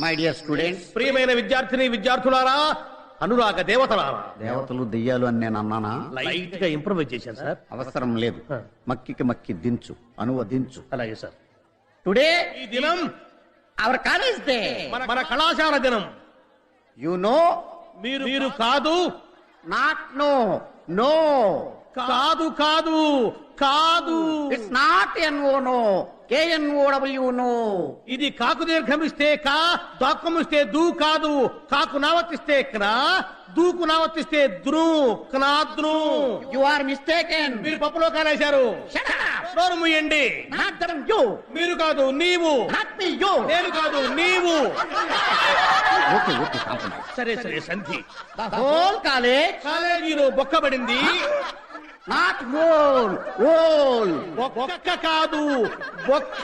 My dear students, ప్రియమైన విద్యార్థిని విద్యార్థులారా, అనురాగ దేవతలారా. దేవతలు దెయ్యాలు అని నేను అన్నానా? లైట్ గా ఇంప్రూవైజ్ చేశాను సార్. అవసరం లేదు. మక్కికి మక్కి దించు, అనువదించు. అలాగే సార్. టుడే ఈ దినం అవర్ కాలేజ్ డే, మన కళాశాల దినం. You know. మీరు కాదు, నాట్ నో, నో. కాదు కాదు కాదు. It's not N O no, KNOW know. ఇది కాకు దీర్ఘమిస్తే కా, దాక్కుమిస్తే దూ కాదు. కాకు నావర్తిస్తే క్నా, దూకు నావర్తిస్తే ద్రు, క్నాద్రు. You are mistaken. మీరు పప్పులో కాలేశారు. Shut up. నోరు మూయండి. Not them you. మీరు కాదు నీవు. Not me you. నేను కాదు నీవు. Okay okay, compromise. సరే సరే సంధి. The whole college. కాలేజీలో బొక్కబడింది. Not whole, whole. బొక్క కాదు బొక్క.